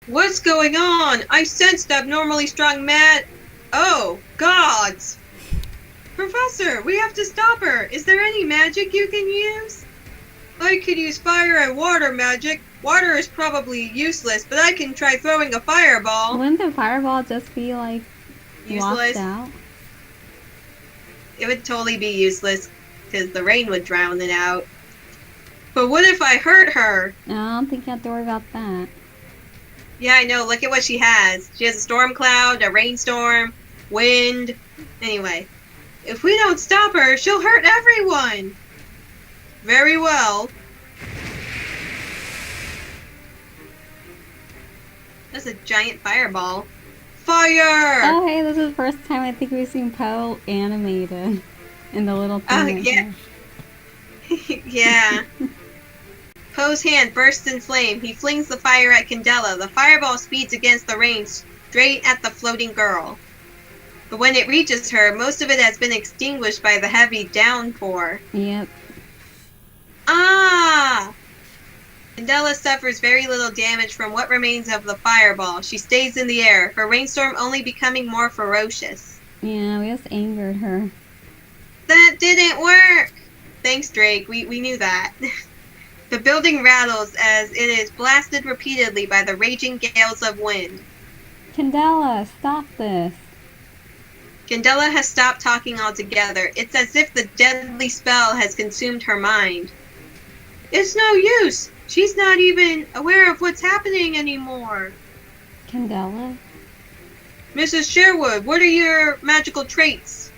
What's going on? I sensed abnormally strong Oh, gods! Professor, we have to stop her. Is there any magic you can use? I could use fire and water magic. Water is probably useless, but I can try throwing a fireball. Wouldn't the fireball just be, like, Useless? washed out? It would totally be useless, because the rain would drown it out. But what if I hurt her? I don't think you have to worry about that. Yeah, I know. Look at what she has. She has a storm cloud, a rainstorm, wind. Anyway, if we don't stop her, she'll hurt everyone. Very well. That's a giant fireball. Fire! Oh, hey, this is the first time I think we've seen Poe animated in the little thing. Yeah. Yeah. Poe's hand bursts in flame. He flings the fire at Candela. The fireball speeds against the rain straight at the floating girl. But when it reaches her, most of it has been extinguished by the heavy downpour. Yep. Ah! Candela suffers very little damage from what remains of the fireball. She stays in the air, her rainstorm only becoming more ferocious. Yeah, we just angered her. That didn't work! Thanks, Drake. We knew that. The building rattles as it is blasted repeatedly by the raging gales of wind. Candela, stop this. Candela has stopped talking altogether. It's as if the deadly spell has consumed her mind. It's no use! She's not even aware of what's happening anymore. Candela? Mrs. Sherwood, what are your magical traits?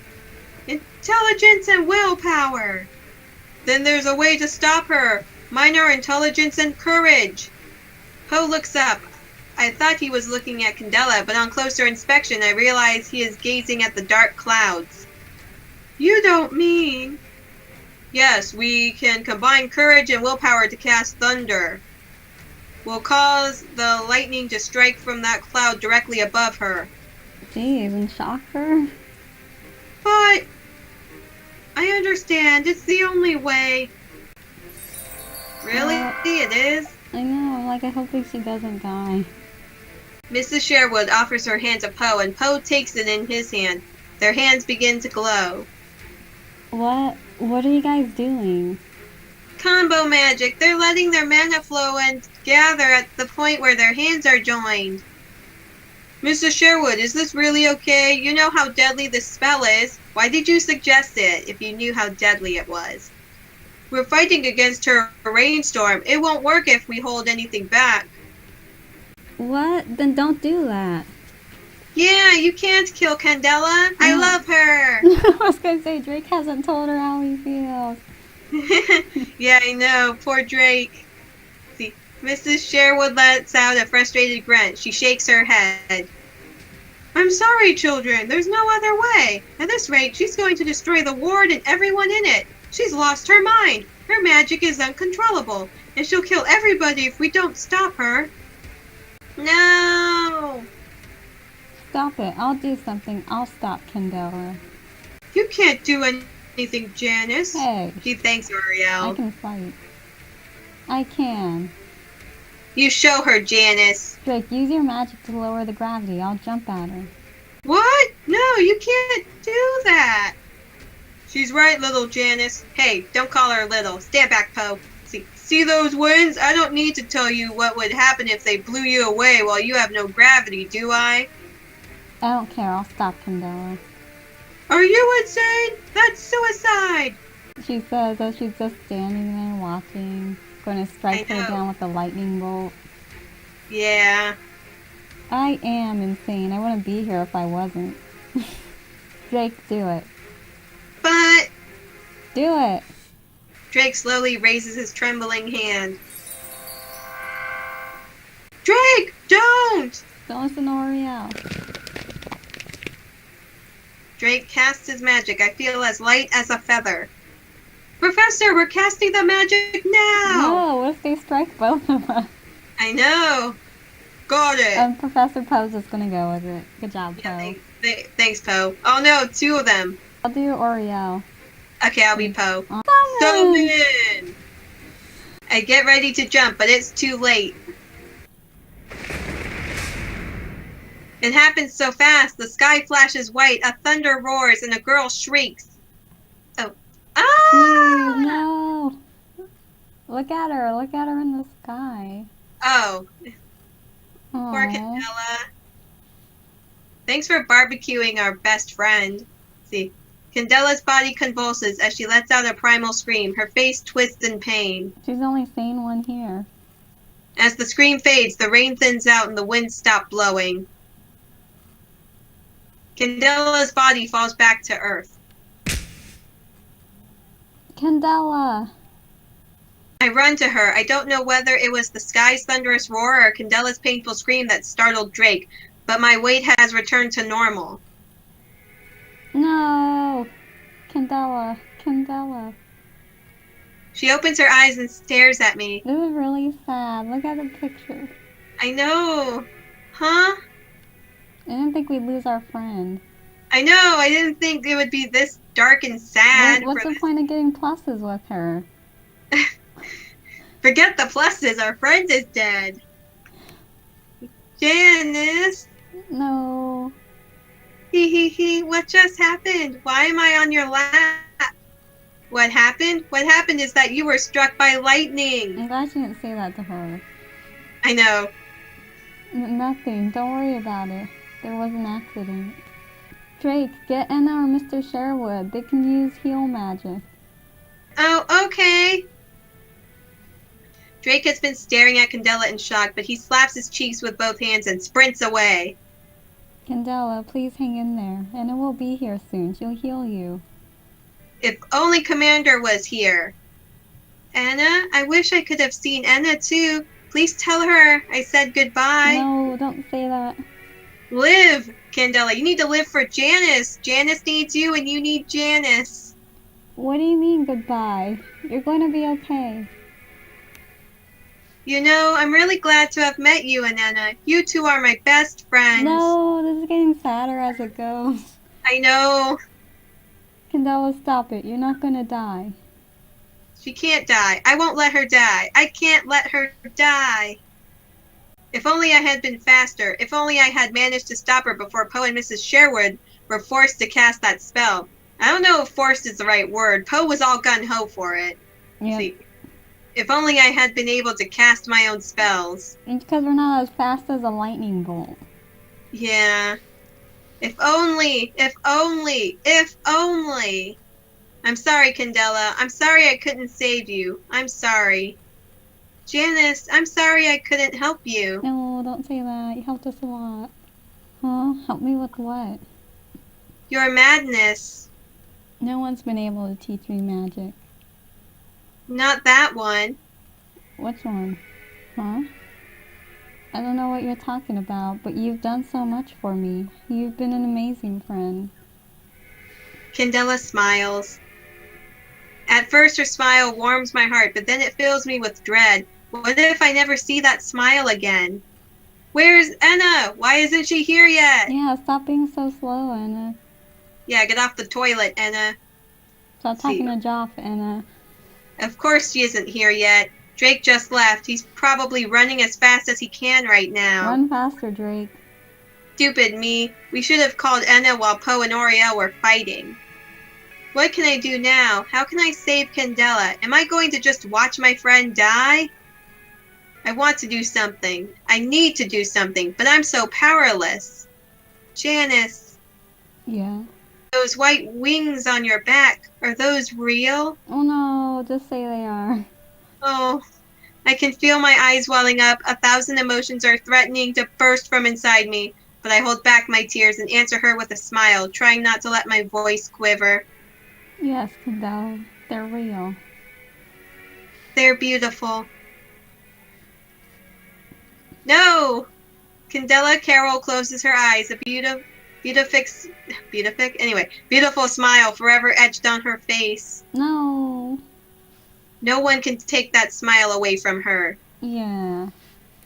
Intelligence and willpower. Then there's a way to stop her. Mine are intelligence and courage. Poe looks up. I thought he was looking at Candela, but on closer inspection I realize he is gazing at the dark clouds. You don't mean... Yes, we can combine courage and willpower to cast thunder. We'll cause the lightning to strike from that cloud directly above her. Jeez, and shock her? But... I understand. It's the only way. Really? It is? I know, like, I hope she doesn't die. Mrs. Sherwood offers her hand to Poe, and Poe takes it in his hand. Their hands begin to glow. What are you guys doing? Combo magic. They're letting their mana flow and gather at the point where their hands are joined. Mrs. Sherwood, is this really okay? You know how deadly this spell is. Why did you suggest it if you knew how deadly it was? We're fighting against her rainstorm. It won't work if we hold anything back. What? Then don't do that. Yeah, you can't kill Candela. I love her. I was gonna say, Drake hasn't told her how he feels. Yeah, I know. Poor Drake. See, Mrs. Sherwood lets out a frustrated grunt. She shakes her head. I'm sorry, children. There's no other way. At this rate, she's going to destroy the ward and everyone in it. She's lost her mind. Her magic is uncontrollable, and she'll kill everybody if we don't stop her. No! Stop it. I'll do something. I'll stop Candela. You can't do anything, Janice. Hey. She thanks Oriel. I can fight. I can. You show her, Janice. Drake, use your magic to lower the gravity. I'll jump at her. What? No, you can't do that. She's right, little Janice. Hey, don't call her little. Stand back, Poe. See those winds? I don't need to tell you what would happen if they blew you away while you have no gravity, do I? I don't care. I'll stop Candela. Are you insane? That's suicide! She says as she's just standing there watching, going to strike her down with a lightning bolt. Yeah. I am insane. I wouldn't be here if I wasn't. Drake, do it. But... Do it! Drake slowly raises his trembling hand. Drake, don't! Don't listen to Oriel. Drake casts his magic. I feel as light as a feather. Professor, we're casting the magic now! No, what if they strike both of us? I know. Got it. Professor Poe's just gonna go with it. Good job, Poe. Yeah, thanks, Poe. Oh no, two of them. I'll do Oriel. Okay, I'll be Poe. Oh, Summon! I get ready to jump, but it's too late. It happens so fast, the sky flashes white, a thunder roars, and a girl shrieks. Oh. Jeez, Ah! no! Look at her in the sky. Oh, poor Aww. Candela. Thanks for barbecuing our best friend. See, Candela's body convulses as she lets out a primal scream. Her face twists in pain. She's only sane one here. As the scream fades, the rain thins out and the wind stops blowing. Candela's body falls back to Earth. Candela! I run to her. I don't know whether it was the sky's thunderous roar or Candela's painful scream that startled Drake, but my weight has returned to normal. No! Candela! Candela! She opens her eyes and stares at me. This is really sad. Look at the picture. I know. Huh? I didn't think we'd lose our friend. I know. I didn't think it would be this dark and sad. What's the point of getting pluses with her? Forget the pluses. Our friend is dead. Janice. No. Hee. What just happened? Why am I on your lap? What happened? What happened is that you were struck by lightning. I'm glad you didn't say that to her. I know. Nothing. Don't worry about it. There was an accident. Drake, get Anna or Mr. Sherwood. They can use heal magic. Oh, okay. Drake has been staring at Candela in shock, but he slaps his cheeks with both hands and sprints away. Candela, please hang in there. Anna will be here soon. She'll heal you. If only Commander was here. Anna? I wish I could have seen Anna too. Please tell her I said goodbye. No, don't say that. Live, Candela. You need to live for Janice. Janice needs you and you need Janice. What do you mean goodbye? You're going to be okay. You know, I'm really glad to have met you and Anna. You two are my best friends. No, this is getting sadder as it goes. I know. Candela, stop it. You're not going to die. She can't die. I won't let her die. I can't let her die. If only I had been faster. If only I had managed to stop her before Poe and Mrs. Sherwood were forced to cast that spell. I don't know if forced is the right word. Poe was all gung-ho for it. Yeah. See, if only I had been able to cast my own spells. It's because we're not as fast as a lightning bolt. Yeah. If only. I'm sorry, Candela. I'm sorry I couldn't save you. I'm sorry. Janice, I'm sorry I couldn't help you. No, don't say that. You helped us a lot. Huh? Help me with what? Your madness. No one's been able to teach me magic. Not that one. Which one? Huh? I don't know what you're talking about, but you've done so much for me. You've been an amazing friend. Candela smiles. At first her smile warms my heart, but then it fills me with dread. What if I never see that smile again? Where's Anna? Why isn't she here yet? Yeah, stop being so slow, Anna. Yeah, get off the toilet, Anna. Stop talking to Joff, Anna. Of course she isn't here yet. Drake just left. He's probably running as fast as he can right now. Run faster, Drake. Stupid me. We should have called Anna while Poe and Oriel were fighting. What can I do now? How can I save Candela? Am I going to just watch my friend die? I want to do something. I need to do something, but I'm so powerless. Janice. Yeah? Those white wings on your back, are those real? Oh no, just say they are. Oh, I can feel my eyes welling up. 1,000 emotions are threatening to burst from inside me, but I hold back my tears and answer her with a smile, trying not to let my voice quiver. Yes, Candela. They're real. They're beautiful. No! Candela Carroll closes her eyes. A beautiful smile forever etched on her face. No. No one can take that smile away from her. Yeah.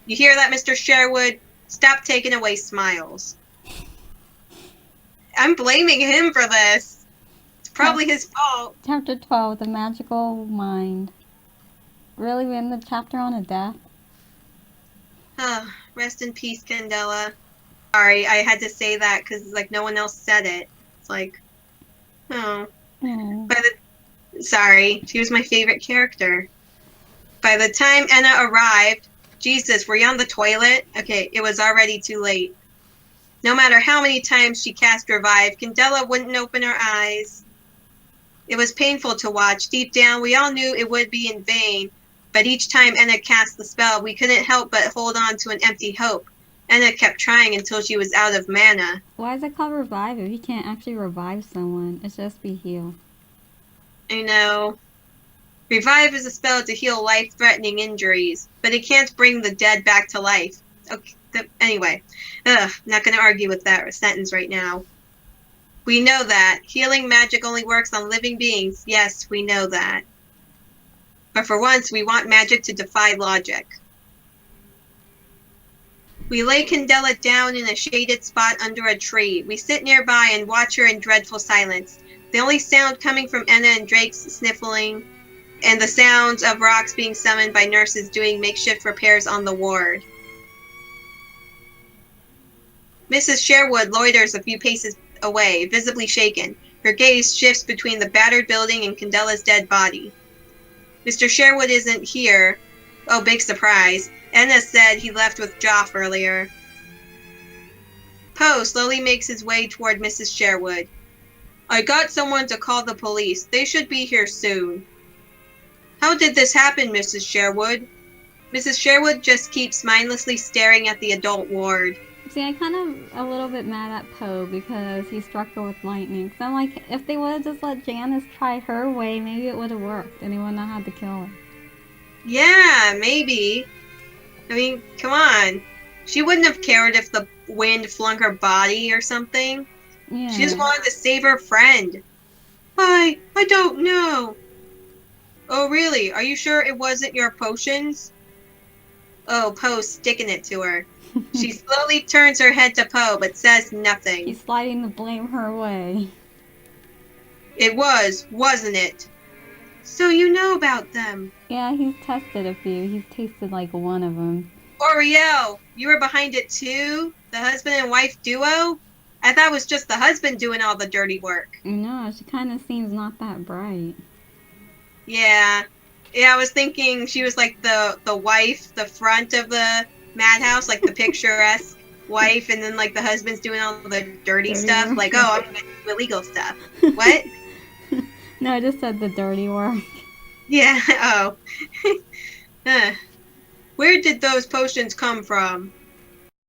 You hear that, Mr. Sherwood? Stop taking away smiles. I'm blaming him for this. It's probably his fault. Chapter 12, The Magical Mind. Really, we end the chapter on a death? Rest in peace, Candela. Sorry, I had to say that because like no one else said it. It's like, oh. Oh. Sorry, she was my favorite character. By the time Enna arrived, Jesus, were you on the toilet? Okay, it was already too late. No matter how many times she cast Revive, Candela wouldn't open her eyes. It was painful to watch. Deep down, we all knew it would be in vain, but each time Enna cast the spell, we couldn't help but hold on to an empty hope. Enna kept trying until she was out of mana. Why is it called revive if you can't actually revive someone? It's just be healed. I know. Revive is a spell to heal life-threatening injuries, but it can't bring the dead back to life. Okay, anyway, not going to argue with that sentence right now. We know that. Healing magic only works on living beings. Yes, we know that. But for once, we want magic to defy logic. We lay Candela down in a shaded spot under a tree. We sit nearby and watch her in dreadful silence. The only sound coming from Enna and Drake's sniffling, and the sounds of rocks being summoned by nurses doing makeshift repairs on the ward. Mrs. Sherwood loiters a few paces away, visibly shaken. Her gaze shifts between the battered building and Candela's dead body. Mr. Sherwood isn't here. Oh, big surprise. Enna said he left with Joff earlier. Poe slowly makes his way toward Mrs. Sherwood. I got someone to call the police. They should be here soon. How did this happen, Mrs. Sherwood? Mrs. Sherwood just keeps mindlessly staring at the adult ward. See, I kind of a little bit mad at Poe because he struck her with lightning. So I'm like, if they would have just let Janice try her way, maybe it would have worked and he wouldn't have had to kill her. Yeah, maybe. I mean, come on. She wouldn't have cared if the wind flung her body or something. Yeah. She just wanted to save her friend. I don't know. Oh, really? Are you sure it wasn't your potions? Oh, Poe's sticking it to her. She slowly turns her head to Poe, but says nothing. He's sliding the blame her way. It was, wasn't it? So you know about them. Yeah, he's tested a few. He's tasted like one of them. Oriel, you were behind it too? The husband and wife duo? I thought it was just the husband doing all the dirty work. No, she kind of seems not that bright. Yeah, I was thinking she was like the wife, the front of the madhouse, like the picturesque wife, and then like the husband's doing all the dirty stuff. work. Like, oh, I'm gonna do illegal stuff. What? No, I just said the dirty work. Yeah, oh. Where did those potions come from?